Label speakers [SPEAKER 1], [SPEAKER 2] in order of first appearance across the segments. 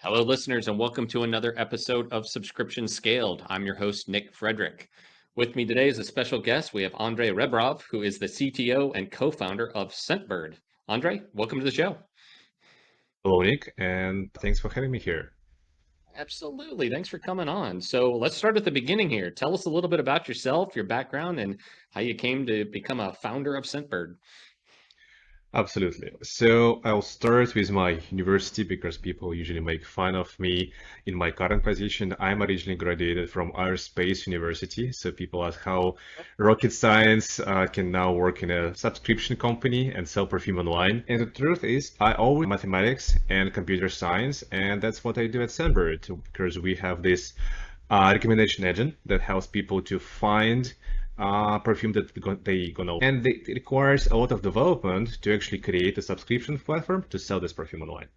[SPEAKER 1] Hello, listeners, and welcome to another episode of Subscription Scaled. I'm your host, Nick Frederick. With me today is a special guest. We have Andrei Rebrov, who is the CTO and co-founder of Scentbird. Andrei, welcome to the show.
[SPEAKER 2] Hello, Nick, and thanks for having me here.
[SPEAKER 1] Absolutely. Thanks for coming on. So let's start at the beginning here. Tell us a little bit about yourself, your background, and how you came to become a founder of Scentbird.
[SPEAKER 2] Absolutely. So I'll start with my university because people usually make fun of me in my current position. I'm originally graduated from Aerospace University. So people ask how rocket science can now work in a subscription company and sell perfume online. And the truth is, I always mathematics and computer science, and that's what I do at Scentbird because we have this recommendation engine that helps people to find perfume that they gonna, and it requires a lot of development to actually create a subscription platform to sell this perfume online.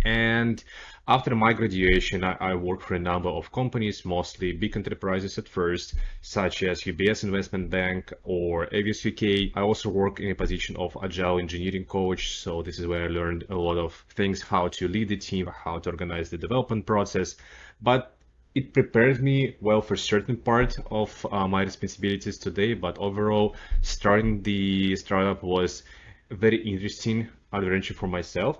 [SPEAKER 2] And after my graduation, I worked for a number of companies, mostly big enterprises at first, such as UBS Investment Bank or Avios UK. I also work in a position of agile engineering coach. So this is where I learned a lot of things, how to lead the team, how to organize the development process. But it prepared me well for certain part of my responsibilities today. But overall, starting the startup was a very interesting adventure for myself.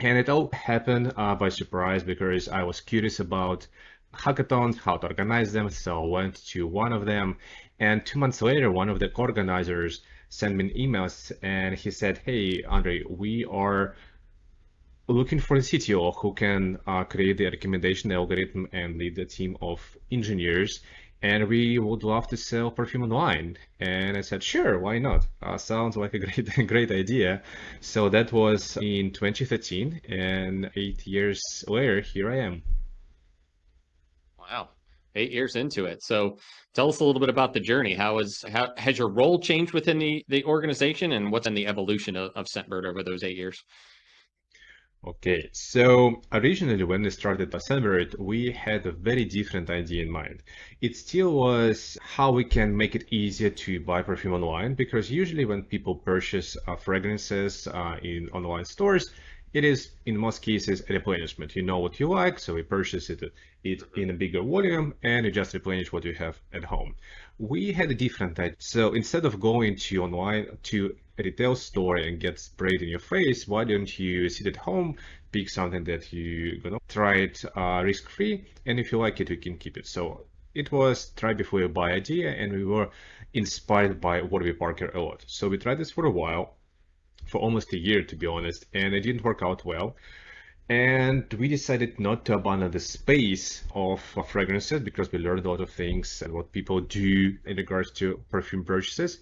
[SPEAKER 2] And it all happened by surprise because I was curious about hackathons, how to organize them. So I went to one of them, and 2 months later, one of the organizers sent me an email and he said, "Hey, Andre, we are looking for a CTO who can create the recommendation algorithm and lead a team of engineers. And we would love to sell perfume online." And I said, "Sure, why not? Sounds like a great, great idea." So that was in 2013, and 8 years later, here I am.
[SPEAKER 1] Wow. 8 years into it. So tell us a little bit about the journey. How has your role changed within the organization, and what's in the evolution of Scentbird over those 8 years?
[SPEAKER 2] Okay, so originally when we started Scentbird, we had a very different idea in mind. It still was how we can make it easier to buy perfume online, because usually when people purchase fragrances in online stores, it is in most cases a replenishment. You know what you like, so you purchase it in a bigger volume and you just replenish what you have at home. We had a different idea. So instead of going to online to a retail store and get sprayed in your face, why don't you sit at home, pick something that you gonna try it risk-free, and if you like it, you can keep it. So it was try before you buy idea, and we were inspired by Warby Parker a lot. So we tried this for a while, for almost a year to be honest, and it didn't work out well. And we decided not to abandon the space of fragrances because we learned a lot of things and what people do in regards to perfume purchases.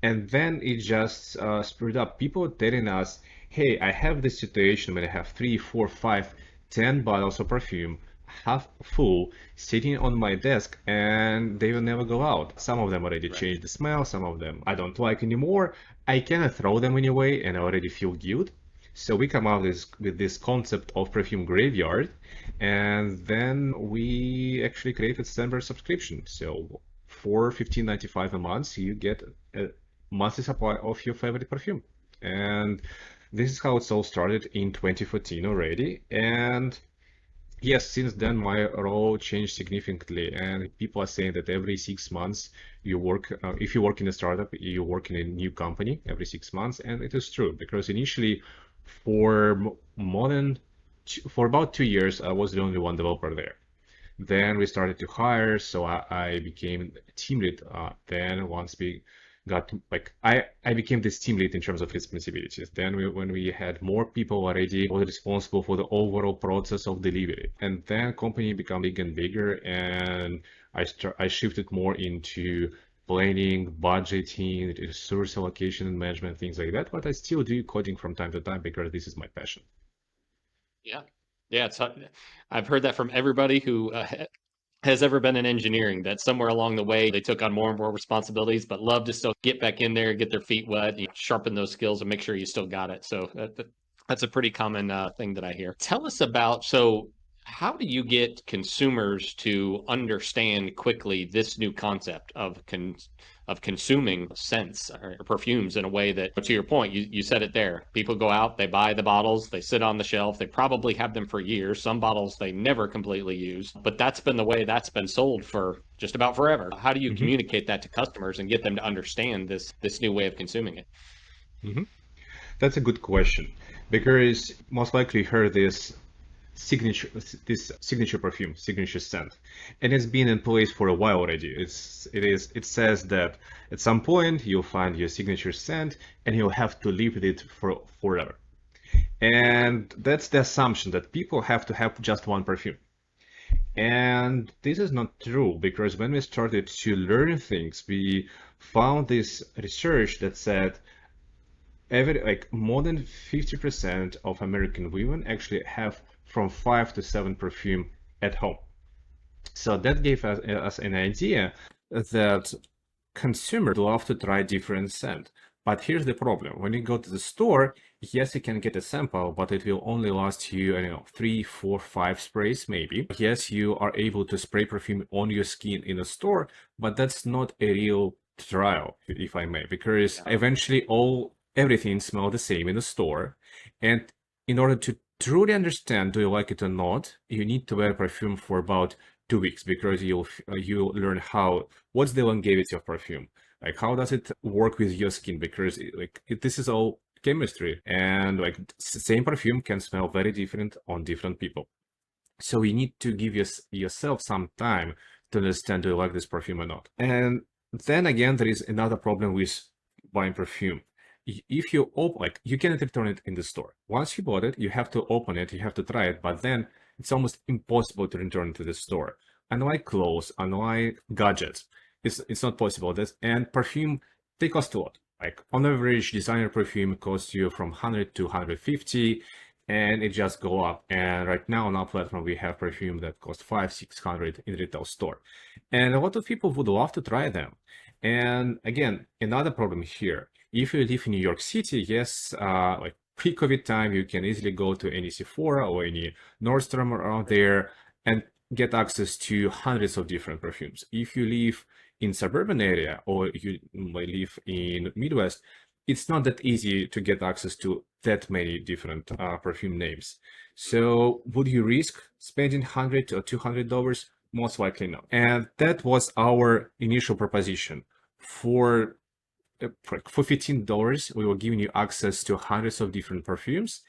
[SPEAKER 2] And then it just spurred up people telling us, "Hey, I have this situation when I have 3, 4, 5, 10 bottles of perfume, half full, sitting on my desk, and they will never go out. Some of them already
[SPEAKER 1] Right.
[SPEAKER 2] changed the smell, some of them I don't like anymore. I cannot throw them anyway, and I already feel guilt." So we come up with this concept of perfume graveyard, and then we actually created Scentbird subscription. So for 15.95 a month, you get a monthly supply of your favorite perfume. And this is how it's all started in 2014 already. And yes, since then my role changed significantly, and people are saying that every 6 months you work, if you work in a startup, you work in a new company every 6 months, and it is true because initially, for more than for about 2 years, I was the only one developer there. Then we started to hire, so I became team lead. Then once we got like I became this team lead in terms of responsibilities. Then when we had more people already, I was responsible for the overall process of delivery. And then company became bigger and bigger, and I shifted more into planning, budgeting, resource allocation and management, things like that. But I still do coding from time to time because this is my passion.
[SPEAKER 1] Yeah. Yeah, I've heard that from everybody who has ever been in engineering, that somewhere along the way they took on more and more responsibilities, but love to still get back in there, get their feet wet, sharpen those skills, and make sure you still got it. So that's a pretty common thing that I hear. Tell us about, so how do you get consumers to understand quickly this new concept of of consuming scents or perfumes in a way that, to your point, you said it there. People go out, they buy the bottles, they sit on the shelf, they probably have them for years. Some bottles they never completely use, but that's been the way that's been sold for just about forever. How do you
[SPEAKER 2] Hmm.
[SPEAKER 1] communicate that to customers and get them to understand this new way of consuming it?
[SPEAKER 2] Hmm. That's a good question because most likely you heard signature this signature perfume, signature scent, and it's been in place for a while already. It says that at some point you'll find your signature scent and you'll have to live with it for forever. And that's the assumption that people have to have just one perfume. And this is not true because when we started to learn things, we found this research that said more than 50% of American women actually have from 5 to 7 perfume at home. So that gave us an idea that consumers love to try different scent. But here's the problem. When you go to the store, yes, you can get a sample, but it will only last you, I don't know, 3, 4, 5 sprays maybe. Yes, you are able to spray perfume on your skin in a store, but that's not a real trial, if I may, because eventually everything smells the same in the store. And in order to truly understand, do you like it or not, you need to wear perfume for about 2 weeks because you'll learn what's the longevity of perfume, like how does it work with your skin, because this is all chemistry, and like same perfume can smell very different on different people. So you need to give yourself some time to understand, do you like this perfume or not. And then again, there is another problem with buying perfume. If you open, you cannot return it in the store. Once you bought it, you have to open it, you have to try it, but then it's almost impossible to return it to the store. Unlike clothes, unlike gadgets, it's not possible. And perfume, they cost a lot. Like on average, designer perfume costs you from 100 to 150, and it just go up. And right now on our platform, we have perfume that costs 500, 600 in retail store. And a lot of people would love to try them. And again, another problem here, if you live in New York City, yes, like pre-COVID time, you can easily go to any Sephora or any Nordstrom around there and get access to hundreds of different perfumes. If you live in suburban area or you might live in Midwest, it's not that easy to get access to that many different perfume names. So would you risk spending $100 or $200? Most likely no. And that was our initial proposition. For $15, we were giving you access to hundreds of different perfumes.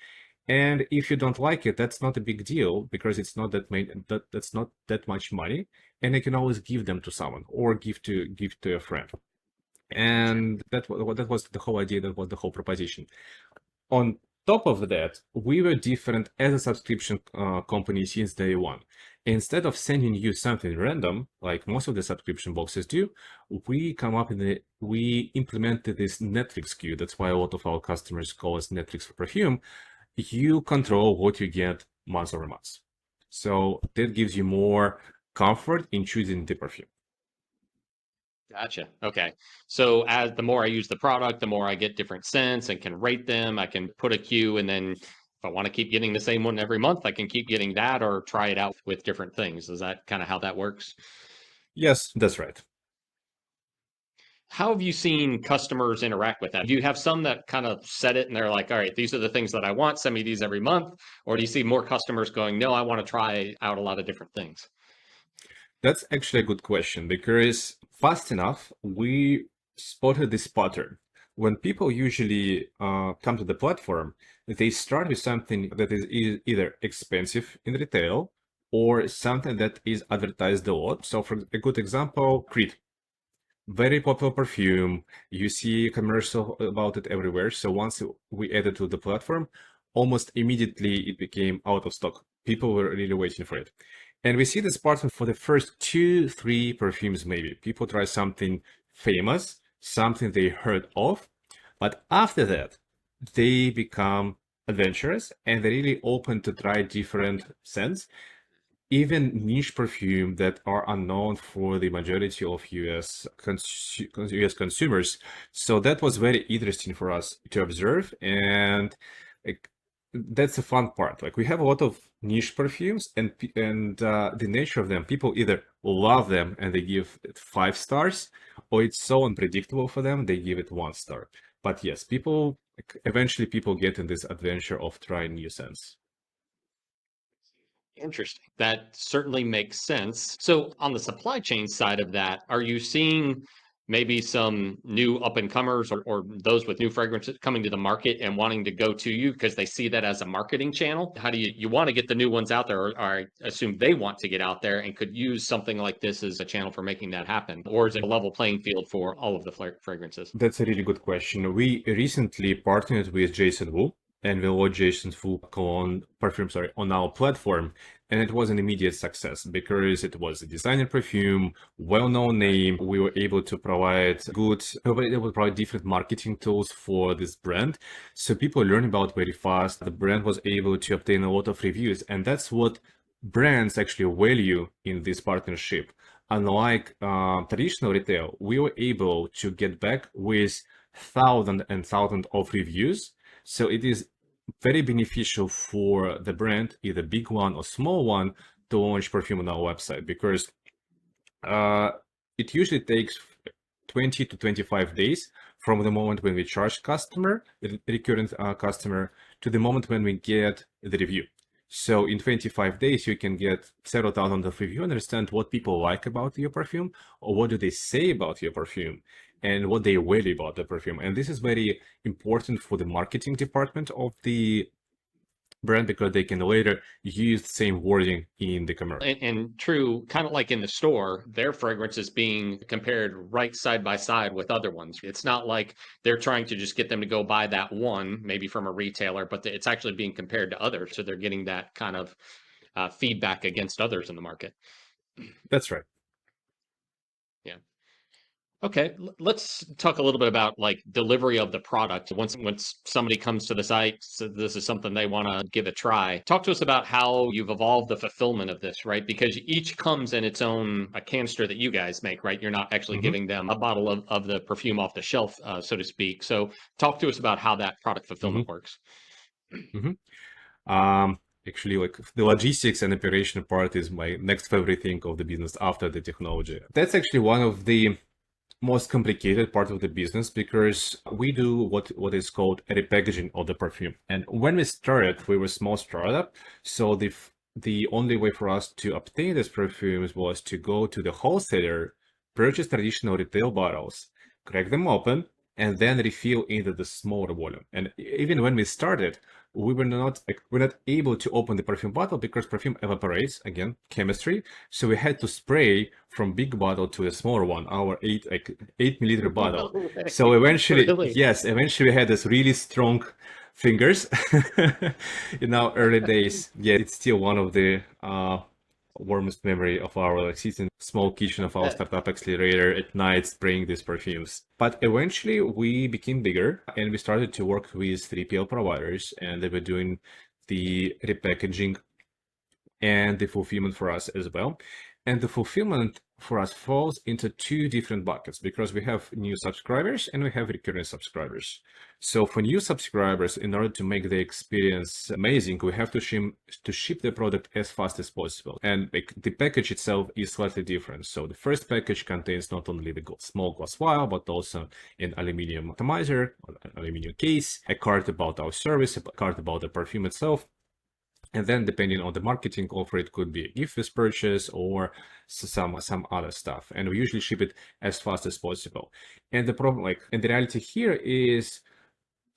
[SPEAKER 2] And if you don't like it, that's not a big deal because it's not that's not that much money, and you can always give them to someone or give to a friend. And that was the whole idea. That was the whole proposition. On top of that, we were different as a subscription company since day one. Instead of sending you something random, like most of the subscription boxes do, we implemented this Netflix queue. That's why a lot of our customers call us Netflix for perfume. You control what you get month over month. So that gives you more comfort in choosing the perfume.
[SPEAKER 1] Gotcha. Okay. So as the more I use the product, the more I get different scents and can rate them. I can put a queue, and then if I want to keep getting the same one every month, I can keep getting that or try it out with different things. Is that kind of how that works?
[SPEAKER 2] Yes, that's right.
[SPEAKER 1] How have you seen customers interact with that? Do you have some that kind of set it and they're like, all right, these are the things that I want, send me these every month? Or do you see more customers going, no, I want to try out a lot of different things?
[SPEAKER 2] That's actually a good question because fast enough, we spotted this pattern. When people usually come to the platform, they start with something that is either expensive in retail or something that is advertised a lot. So for a good example, Creed, very popular perfume. You see commercial about it everywhere. So once we added to the platform, almost immediately it became out of stock. People were really waiting for it. And we see this pattern for the first 2, 3 perfumes, maybe. People try something famous, something they heard of, but after that, they become adventurous and they're really open to try different scents, even niche perfume that are unknown for the majority of US consumers. So that was very interesting for us to observe. And like, that's the fun part. Like we have a lot of niche perfumes, and the nature of them, people either love them and they give it 5 stars, or it's so unpredictable for them they give it 1 star. But yes, people like, eventually people get in this adventure of trying new scents.
[SPEAKER 1] Interesting. That certainly makes sense. So, on the supply chain side of that, are you seeing maybe some new up and comers or those with new fragrances coming to the market and wanting to go to you because they see that as a marketing channel? How do you want to get the new ones out there, or I assume they want to get out there and could use something like this as a channel for making that happen? Or is it a level playing field for all of the fragrances?
[SPEAKER 2] That's a really good question. We recently partnered with Jason Wu, and we launched Jason Wu cologne perfume, sorry, on our platform, and it was an immediate success because it was a designer perfume, well-known name. We were able to provide we were able to provide different marketing tools for this brand, so people learn about very fast. The brand was able to obtain a lot of reviews, and that's what brands actually value in this partnership. Unlike traditional retail, we were able to get back with thousands and thousands of reviews. So it is very beneficial for the brand, either big one or small one, to launch perfume on our website because uh, it usually takes 20 to 25 days from the moment when we charge recurrent customer, to the moment when we get the review. So in 25 days, you can get several thousand of review, understand what people like about your perfume, or what do they say about your perfume, and what they value about the perfume. And this is very important for the marketing department of the brand because they can later use the same wording in the commercial.
[SPEAKER 1] And true, kind of like in the store, their fragrance is being compared right side by side with other ones. It's not like they're trying to just get them to go buy that one, maybe from a retailer, but it's actually being compared to others. So they're getting that kind of feedback against others in the market.
[SPEAKER 2] That's right.
[SPEAKER 1] Yeah. Okay, let's talk a little bit about like delivery of the product. Once somebody comes to the site, so this is something they want to give a try. Talk to us about how you've evolved the fulfillment of this, right? Because each comes in its own a canister that you guys make, right? You're not actually
[SPEAKER 2] Mhm.
[SPEAKER 1] giving them a bottle of the perfume off the shelf, so to speak. So talk to us about how that product fulfillment
[SPEAKER 2] Mhm.
[SPEAKER 1] works.
[SPEAKER 2] Mhm. Um, Actually, like the logistics and operation part is my next favorite thing of the business after the technology. That's actually one of the most complicated part of the business because we do what is called a repackaging of the perfume. And when we started, we were a small startup, so the only way for us to obtain these perfumes was to go to the wholesaler, purchase traditional retail bottles, crack them open, and then refill into the smaller volume. And even when we started, we're not able to open the perfume bottle because perfume evaporates, again, chemistry. So we had to spray from big bottle to a smaller one, our 8 milliliter bottle.
[SPEAKER 1] No
[SPEAKER 2] So
[SPEAKER 1] way.
[SPEAKER 2] eventually,
[SPEAKER 1] Really?
[SPEAKER 2] yes, eventually we had this really strong fingers in our early days. Yeah, it's still one of the warmest memory of our like sitting small kitchen of our startup accelerator at night spraying these perfumes. But eventually we became bigger and we started to work with 3PL providers and they were doing the repackaging and the fulfillment for us as well. And the fulfillment for us falls into two different buckets because we have new subscribers and we have recurring subscribers. So for new subscribers, in order to make the experience amazing, we have to ship the product as fast as possible. And like, the package itself is slightly different. So the first package contains not only the small glass vial, but also an aluminum atomizer, or an aluminum case, a card about our service, a card about the perfume itself. And then depending on the marketing offer, it could be a gift with purchase or some other stuff. And we usually ship it as fast as possible. And the problem, and the reality here is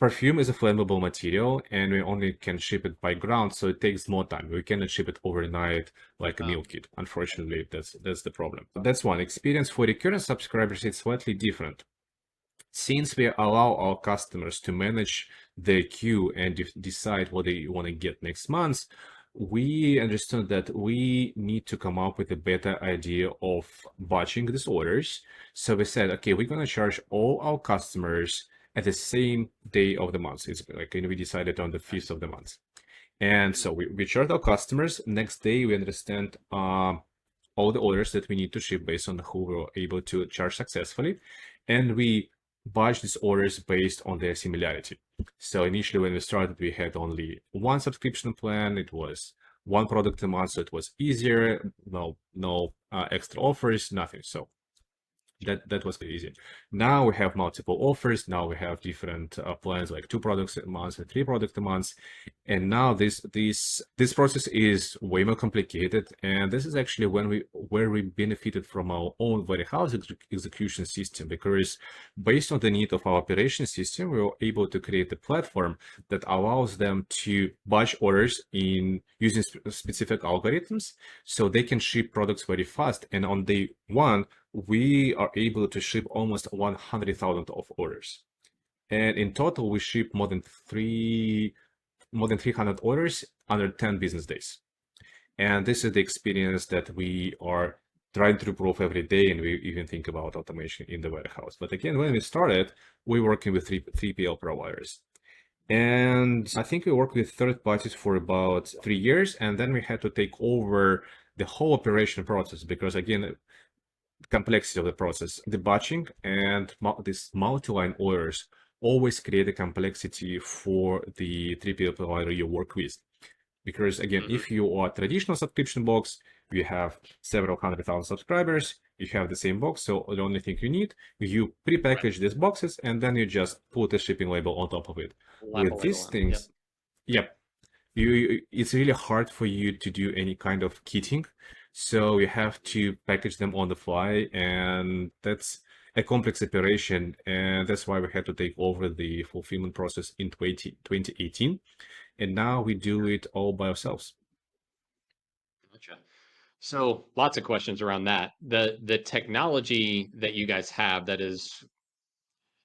[SPEAKER 2] perfume is a flammable material and we only can ship it by ground. So it takes more time. We cannot ship it overnight like a meal kit. Unfortunately, that's the problem. That's one experience for recurrent subscribers. It's slightly different. Since we allow our customers to manage their queue and decide what they want to get next month, we understood that we need to come up with a better idea of batching these orders. So we said, okay, we're going to charge all our customers at the same day of the month. It's like, we decided on the 5th of the month. And so we charge our customers. Next day, we understand all the orders that we need to ship based on who we were able to charge successfully. And we batch these orders based on their similarity. So initially when we started, we had only one subscription plan. It was one product a month, so it was easier. No extra offers, nothing. So that was easy. Now we have multiple offers. Now we have different plans, like 2 products a month and 3 products a month. And now this process is way more complicated. And this is actually where we benefited from our own warehouse execution system, because based on the need of our operation system, we were able to create a platform that allows them to batch orders in using specific algorithms, so they can ship products very fast. And on day one, we are able to ship almost 100,000 of orders. And in total, we ship more than 300 orders under 10 business days. And this is the experience that we are trying to improve every day, and we even think about automation in the warehouse. But again, when we started, we were working with 3PL providers. And I think we worked with third parties for about 3 years, and then we had to take over the whole operation process, because again, complexity of the process, the batching and this multi-line orders always create a complexity for the 3PL provider you work with. Because again, if you are a traditional subscription box, you have several 100,000 subscribers, you have the same box, so the only thing you need, you pre-package these boxes and then you just put a shipping label on top of it. With these things, yep, it's really hard for you to do any kind of kitting. So you have to package them on the fly, and that's a complex operation. And that's why we had to take over the fulfillment process in 2018. And now we do it all by ourselves.
[SPEAKER 1] Gotcha. So lots of questions around that. The technology that you guys have that is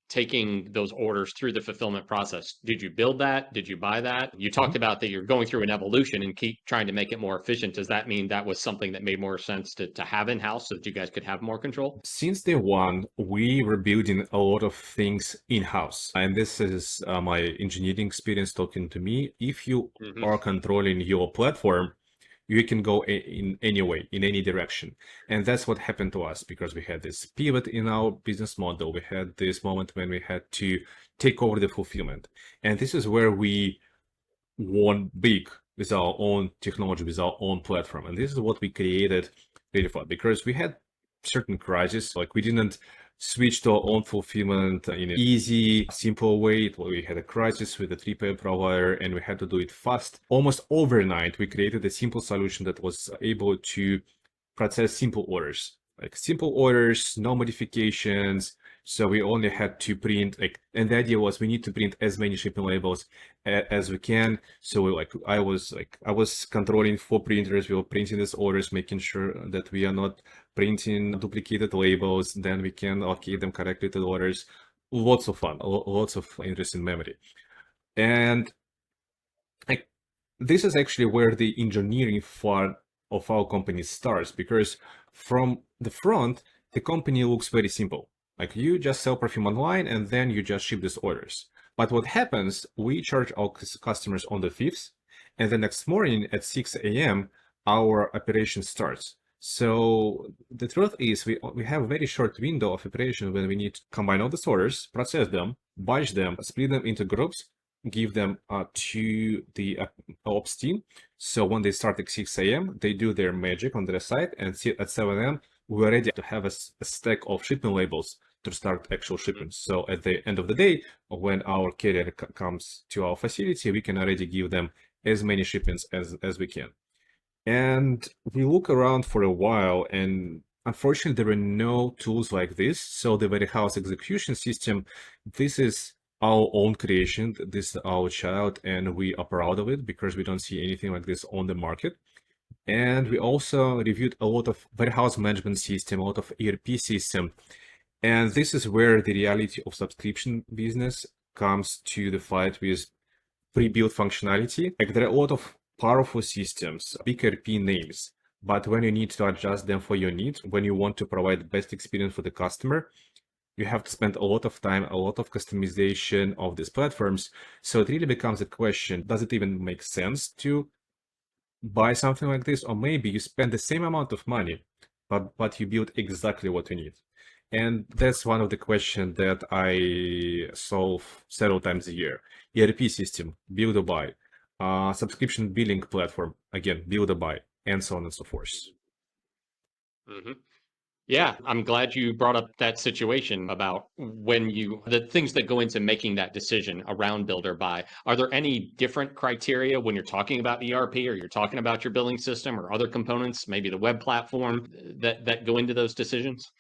[SPEAKER 1] taking those orders through the fulfillment process, did you build that? Did you buy that? You talked about that you're going through an evolution and keep trying to make it more efficient. Does that mean that was something that made more sense to have in-house so that you guys could have more control?
[SPEAKER 2] Since day one, we were building a lot of things in-house. And this is my engineering experience talking to me. If you are controlling your platform, you can go in any way, in any direction. And that's what happened to us, because we had this pivot in our business model. We had this moment when we had to take over the fulfillment. And this is where we won big with our own technology, with our own platform. And this is what we created really fast, because we had certain crises, like we didn't switch to our own fulfillment in an easy, simple way. We had a crisis with the 3PL provider and we had to do it fast. Almost overnight, we created a simple solution that was able to process simple orders, like simple orders, no modifications. So we only had to print, like, and the idea was we need to print as many shipping labels as we can. So I was controlling 4 printers. We were printing these orders, making sure that we are not printing duplicated labels. Then we can allocate them correctly to the orders. Lots of fun, lots of interesting memory. And like, this is actually where the engineering part of our company starts, because from the front, the company looks very simple. Like, you just sell perfume online and then you just ship these orders. But what happens, we charge our customers on the 5th, and the next morning at 6 a.m., our operation starts. So the truth is we have a very short window of operation when we need to combine all these orders, process them, batch them, split them into groups, give them to the ops team. So when they start at 6 a.m., they do their magic on their side, and at 7 a.m., we're ready to have a stack of shipment labels to start actual shipments. So at the end of the day, when our carrier comes to our facility, we can already give them as many shipments as we can. And we look around for a while, and unfortunately, there were no tools like this. So the warehouse execution system, this is our own creation. This is our child, and we are proud of it because we don't see anything like this on the market. And we also reviewed a lot of warehouse management system, a lot of ERP system. And this is where the reality of subscription business comes to the fight with pre-built functionality. Like, there are a lot of powerful systems, big ERP names, but when you need to adjust them for your needs, when you want to provide the best experience for the customer, you have to spend a lot of time, a lot of customization of these platforms. So it really becomes a question, does it even make sense to buy something like this? Or maybe you spend the same amount of money, but you build exactly what you need. And that's one of the questions that I solve several times a year. ERP system, build or buy. Subscription billing platform, again, build or buy, and so on and so forth.
[SPEAKER 1] Mhm. Yeah, I'm glad you brought up that situation about the things that go into making that decision around build or buy. Are there any different criteria when you're talking about ERP or you're talking about your billing system or other components, maybe the web platform that go into those decisions?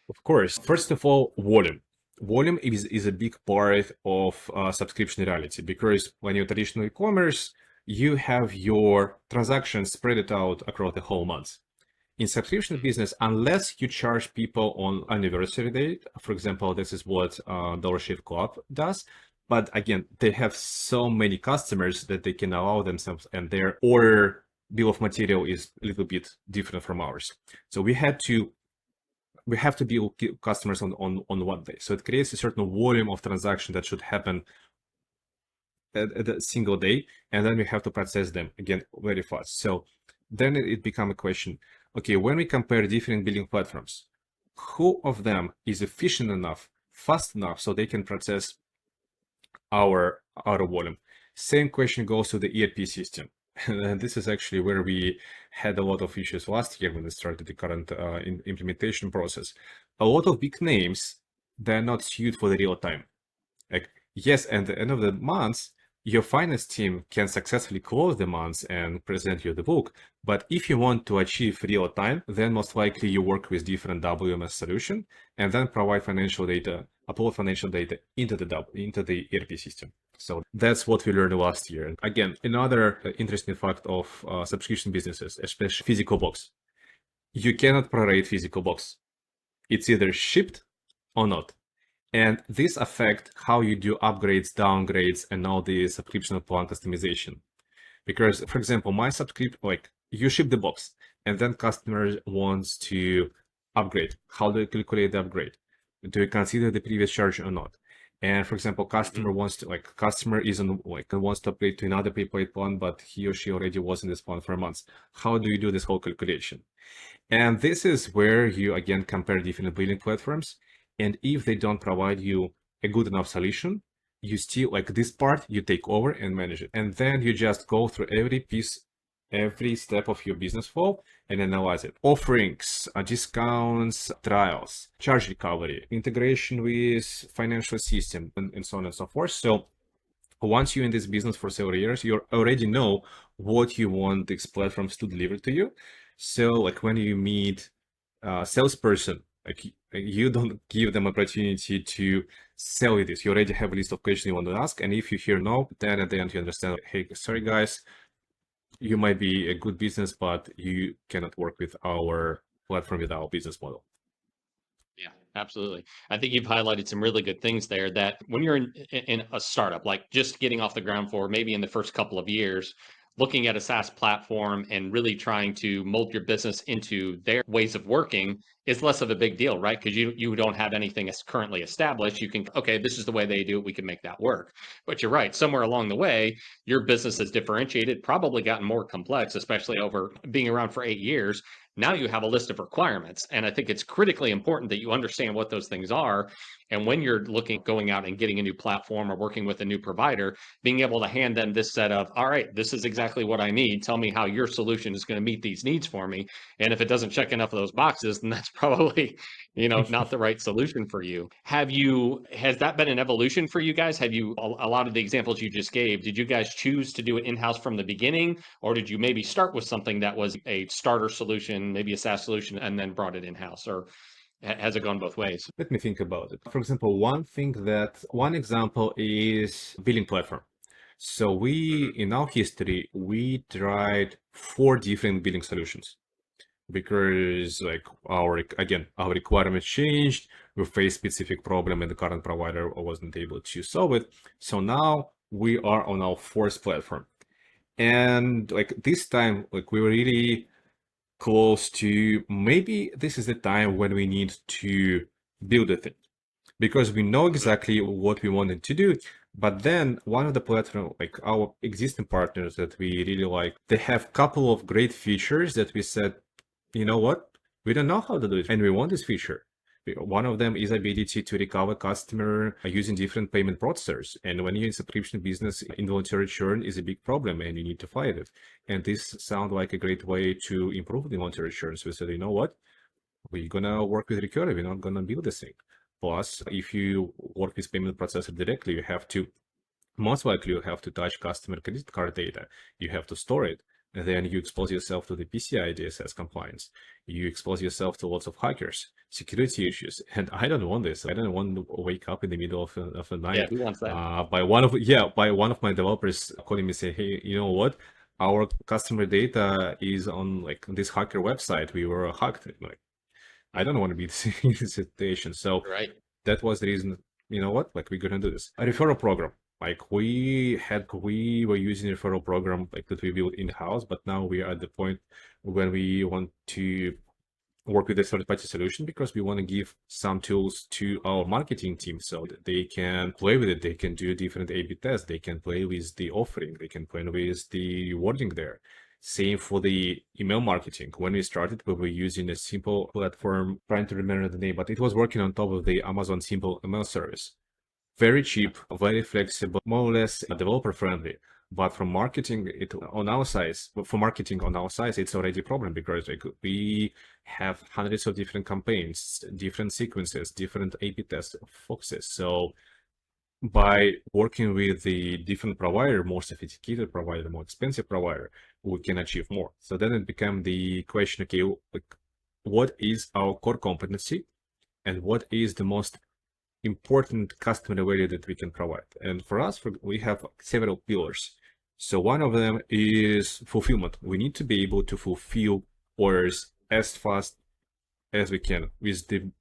[SPEAKER 2] Of course, first of all, volume. Volume is a big part of subscription reality because when you're traditional e-commerce, you have your transactions spread it out across the whole month. In subscription business, unless you charge people on anniversary date, for example, this is what Dollar Shave Club does. But again, they have so many customers that they can allow themselves, and their order bill of material is a little bit different from ours. So we have to bill customers on one day. So it creates a certain volume of transaction that should happen at a single day, and then we have to process them again very fast. So then it become a question, okay, when we compare different billing platforms, who of them is efficient enough, fast enough so they can process our volume? Same question goes to the ERP system. And this is actually where we had a lot of issues last year when we started the current implementation process. A lot of big names, they're not suited for the real time. Like, yes, at the end of the month, your finance team can successfully close the month and present you the book. But if you want to achieve real time, then most likely you work with different WMS solution and then provide financial data, upload financial data into the ERP system. So that's what we learned last year. And again, another interesting fact of subscription businesses, especially physical box, you cannot prorate physical box. It's either shipped or not. And this affects how you do upgrades, downgrades, and all the subscription plan customization. Because, for example, my subscription, like you ship the box, and then customer wants to upgrade. How do you calculate the upgrade? Do you consider the previous charge or not? And for example, customer wants to wants to upgrade to another prepaid plan, but he or she already was in this plan for a month. How do you do this whole calculation? And this is where you again compare different billing platforms. And if they don't provide you a good enough solution, you still like this part, you take over and manage it. And then you just go through every piece, every step of your business flow and analyze it. Offerings, discounts, trials, charge recovery, integration with financial system, and so on and so forth. So once you're in this business for several years, you already know what you want these platforms to deliver to you. So like when you meet a salesperson, like you don't give them opportunity to sell you this. You already have a list of questions you want to ask. And if you hear no, then at the end you understand, hey, sorry guys, you might be a good business, but you cannot work with our platform, with our business model.
[SPEAKER 1] Yeah, absolutely. I think you've highlighted some really good things there that when you're in a startup, like just getting off the ground floor, maybe in the first couple of years, looking at a SaaS platform and really trying to mold your business into their ways of working is less of a big deal, right? Because you don't have anything that's currently established. You can, okay, this is the way they do it. We can make that work. But you're right. Somewhere along the way, your business has differentiated, probably gotten more complex, especially over being around for 8 years. Now you have a list of requirements. And I think it's critically important that you understand what those things are. And when you're looking, going out and getting a new platform or working with a new provider, being able to hand them this set of, all right, this is exactly what I need. Tell me how your solution is going to meet these needs for me. And if it doesn't check enough of those boxes, then that's probably, not the right solution for you. Has that been an evolution for you guys? Have you, a lot of the examples you just gave, did you guys choose to do it in-house from the beginning? Or did you maybe start with something that was a starter solution, maybe a SaaS solution, and then brought it in-house? Or has it gone both ways?
[SPEAKER 2] Let me think about it. For example, one example is billing platform. So in our history, we tried 4 different billing solutions because like our requirements changed. We faced specific problem and the current provider wasn't able to solve it. So now we are on our 4th platform. And like this time, like we were really close to maybe this is the time when we need to build a thing because we know exactly what we wanted to do. But then one of the platform, like our existing partners that we really like, they have couple of great features that we said, you know what? We don't know how to do it, and we want this feature. One of them is ability to recover customer using different payment processors. And when you're in subscription business, involuntary churn is a big problem and you need to fight it. And this sounds like a great way to improve the involuntary churn. So we said, you know what? We're gonna work with recurring. We're not gonna build this thing. Plus, if you work with payment processor directly, you have to most likely you have to touch customer credit card data. You have to store it. And then you expose yourself to the PCI DSS compliance. You expose yourself to lots of hackers, security issues. And I don't want this. I don't want to wake up in the middle of the
[SPEAKER 1] Yeah,
[SPEAKER 2] night
[SPEAKER 1] who wants that?
[SPEAKER 2] by one of my developers calling me say, hey, you know what? Our customer data is on like this hacker website. We were hacked. Like, I don't want to be in this situation. So
[SPEAKER 1] Right.
[SPEAKER 2] that was the reason, you know what, like we're gonna do this. A referral program. Like we were using a referral program like that we built in-house, but now we are at the point when we want to work with a third-party solution because we want to give some tools to our marketing team so that they can play with it. They can do different A/B tests. They can play with the offering. They can play with the wording there. Same for the email marketing. When we started, we were using a simple platform, trying to remember the name, but it was working on top of the Amazon Simple Email Service. Very cheap, very flexible, more or less developer friendly. But from marketing it on our side, for marketing on our side, it's already a problem because like, we have hundreds of different campaigns, different sequences, different A/B test focuses. So by working with the different provider, more sophisticated provider, more expensive provider, we can achieve more. So then it became the question, okay, like, what is our core competency and what is the most important customer value that we can provide? And for us, we have several pillars. So one of them is fulfillment. We need to be able to fulfill orders as fast as we can with the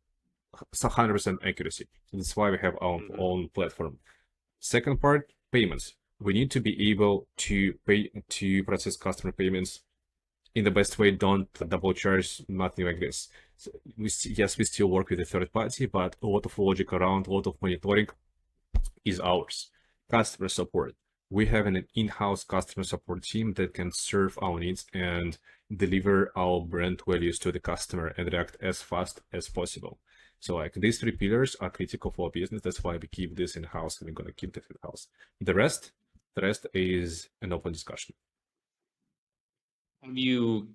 [SPEAKER 2] 100% accuracy. That's why we have our own platform. Second part, payments. We need to be able to process customer payments in the best way. Don't double charge, nothing like this. So yes, we still work with a third party, but a lot of logic around, a lot of monitoring is ours. Customer support. We have an in-house customer support team that can serve our needs and deliver our brand values to the customer and react as fast as possible. So like these three pillars are critical for our business. That's why we keep this in-house and we're gonna keep this in-house. The rest is an open discussion.
[SPEAKER 1] Have you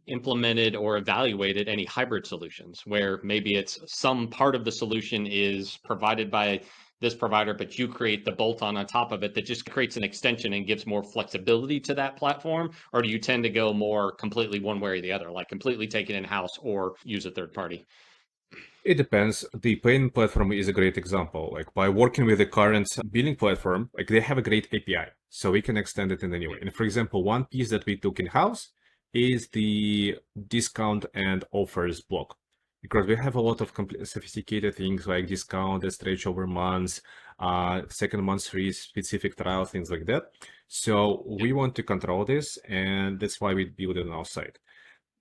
[SPEAKER 1] implemented or evaluated any hybrid solutions where maybe it's some part of the solution is provided by this provider, but you create the bolt-on on top of it that just creates an extension and gives more flexibility to that platform? Or do you tend to go more completely one way or the other, like completely take it in-house or use a third party?
[SPEAKER 2] It depends. The payment platform is a great example. Like by working with the current billing platform, like they have a great API, so we can extend it in any way. And for example, one piece that we took in-house is the discount and offers block, because we have a lot of sophisticated things like discount that stretch over months, second month free, specific trial, things like that. So we want to control this, and that's why we build it on our side.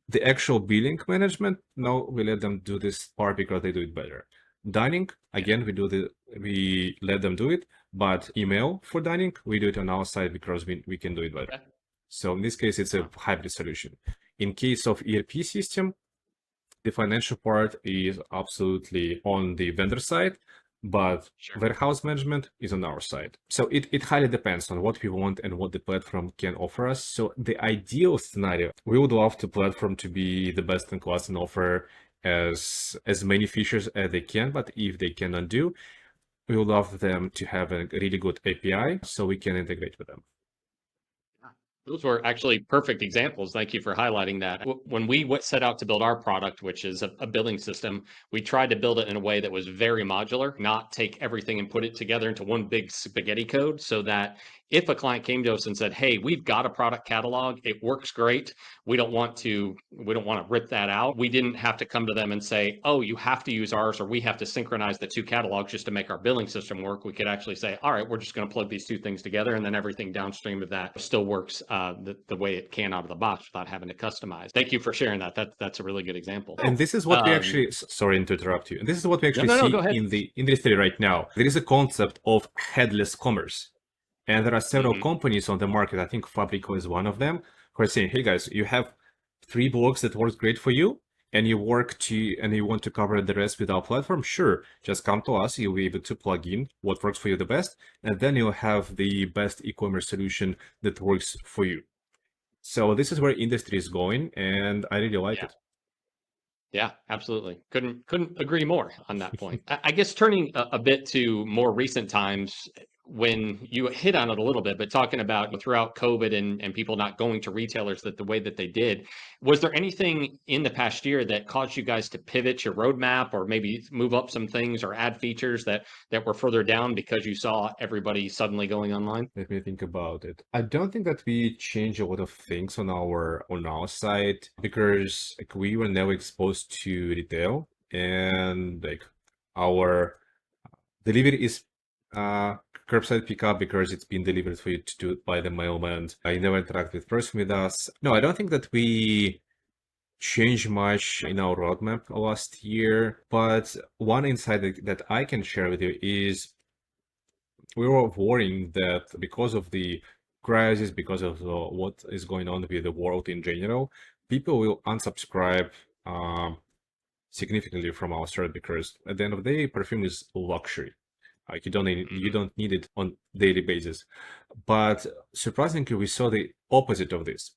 [SPEAKER 2] The actual billing management, no, we let them do this part because they do it better. Dining, again, we let them do it, but email for dining, we do it on our side because we can do it better.
[SPEAKER 1] Okay.
[SPEAKER 2] So in this case, it's a hybrid solution. In case of ERP system, the financial part is absolutely on the vendor side, but
[SPEAKER 1] Sure.
[SPEAKER 2] warehouse management is on our side. So it highly depends on what we want and what the platform can offer us. So the ideal scenario, we would love the platform to be the best in class and offer as many features as they can, but if they cannot do, we would love them to have a really good API so we can integrate with them.
[SPEAKER 1] Those were actually perfect examples. Thank you for highlighting that. When we set out to build our product, which is a billing system, we tried to build it in a way that was very modular, not take everything and put it together into one big spaghetti code, so that if a client came to us and said, "Hey, we've got a product catalog, it works great. We don't want to rip that out." We didn't have to come to them and say, "Oh, you have to use ours," or "We have to synchronize the two catalogs just to make our billing system work." We could actually say, "All right, we're just going to plug these two things together, and then everything downstream of that still works the way it can out of the box without having to customize." Thank you for sharing that. That's a really good example.
[SPEAKER 2] And this is what we actually, sorry to interrupt you. And this is what we
[SPEAKER 1] No,
[SPEAKER 2] actually
[SPEAKER 1] no, no, go
[SPEAKER 2] see
[SPEAKER 1] ahead.
[SPEAKER 2] in the industry right now. There is a concept of headless commerce. And there are several companies on the market, I think Fabrico is one of them, who are saying, hey guys, you have 3 blocks that works great for you. and you want to cover the rest with our platform, sure, just come to us. You'll be able to plug in what works for you the best, and then you'll have the best e-commerce solution that works for you. So this is where industry is going, and I really like
[SPEAKER 1] Yeah.
[SPEAKER 2] it.
[SPEAKER 1] Yeah, absolutely. Couldn't agree more on that point. I guess turning a bit to more recent times when you hit on it a little bit, but talking about throughout COVID and people not going to retailers that the way that they did, was there anything in the past year that caused you guys to pivot your roadmap or maybe move up some things or add features that were further down because you saw everybody suddenly going online?
[SPEAKER 2] Let me think about it. I don't think that we change a lot of things on our side because like we were never exposed to retail, and like our delivery is uh curbside pickup because it's been delivered for you to do it by the mailman. I never interact with person with us. No, I don't think that we changed much in our roadmap last year. But one insight that I can share with you is we were worrying that because of the crisis, because of what is going on with the world in general, people will unsubscribe um, significantly from our service because at the end of the day, perfume is luxury. Like you
[SPEAKER 1] Hmm.
[SPEAKER 2] don't need it on daily basis. But surprisingly, we saw the opposite of this.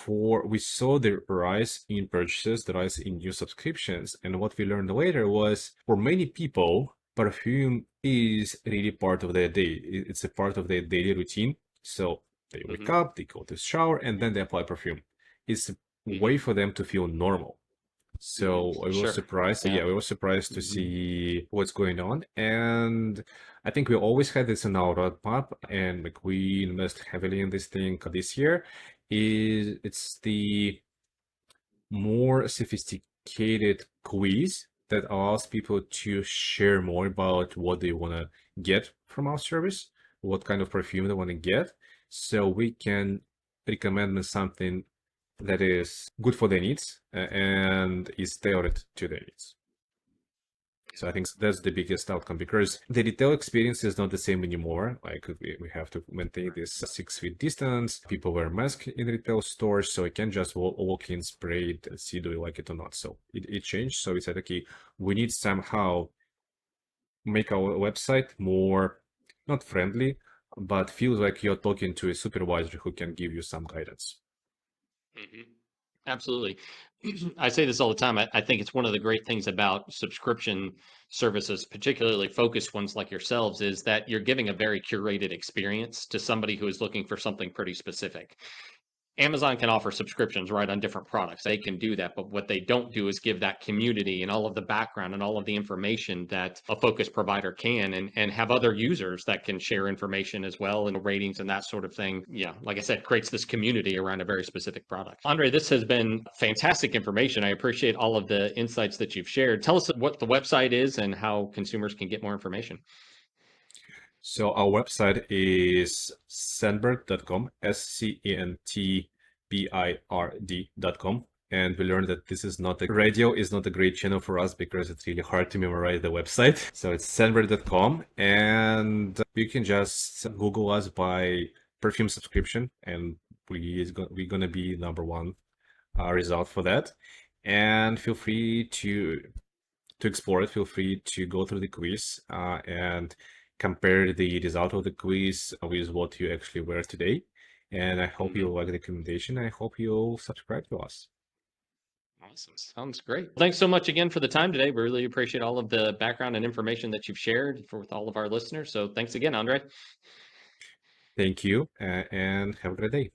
[SPEAKER 2] We saw the rise in purchases, the rise in new subscriptions, and what we learned later was for many people, perfume is really part of their day. It's a part of their daily routine. So they wake
[SPEAKER 1] Hmm.
[SPEAKER 2] up, they go to the shower, and then they apply perfume. It's a way
[SPEAKER 1] Hmm.
[SPEAKER 2] for them to feel normal.
[SPEAKER 1] Hmm.
[SPEAKER 2] So I was
[SPEAKER 1] Sure.
[SPEAKER 2] surprised.
[SPEAKER 1] Yeah.
[SPEAKER 2] Yeah, we were surprised to
[SPEAKER 1] Mhm.
[SPEAKER 2] see what's going on. And I think we always had this in our roadmap, and like we invest heavily in this thing this year. It's the more sophisticated quiz that allows people to share more about what they want to get from our service, what kind of perfume they want to get, so we can recommend them something that is good for their needs and is tailored to their needs. So I think that's the biggest outcome because the retail experience is not the same anymore. Like we have to maintain this 6 feet distance. People wear masks in retail stores, so I can't just walk in, spray it, and see do you like it or not. So it changed. So we said, okay, we need somehow make our website more not friendly, but feels like you're talking to a supervisor who can give you some guidance.
[SPEAKER 1] Mhm. Absolutely. I say this all the time. I think it's one of the great things about subscription services, particularly focused ones like yourselves, is that you're giving a very curated experience to somebody who is looking for something pretty specific. Amazon can offer subscriptions, right, on different products. They can do that, but what they don't do is give that community and all of the background and all of the information that a focus provider can, and have other users that can share information as well and ratings and that sort of thing. Yeah, like I said, creates this community around a very specific product. Andre, this has been fantastic information. I appreciate all of the insights that you've shared. Tell us what the website is and how consumers can get more information.
[SPEAKER 2] So our website is scentbird.com, scentbird.com. And we learned that this is not a radio is not a great channel for us because it's really hard to memorize the website. So it's scentbird.com, and you can just Google us by perfume subscription, and we're gonna be number one result for that. And feel free to explore it, feel free to go through the quiz and compare the result of the quiz with what you actually wear today. And I hope
[SPEAKER 1] Mhm.
[SPEAKER 2] you like the recommendation. I hope you'll subscribe to us.
[SPEAKER 1] Awesome. Sounds great. Thanks so much again for the time today. We really appreciate all of the background and information that you've shared with all of our listeners. So thanks again, Andre.
[SPEAKER 2] Thank you and have a great day.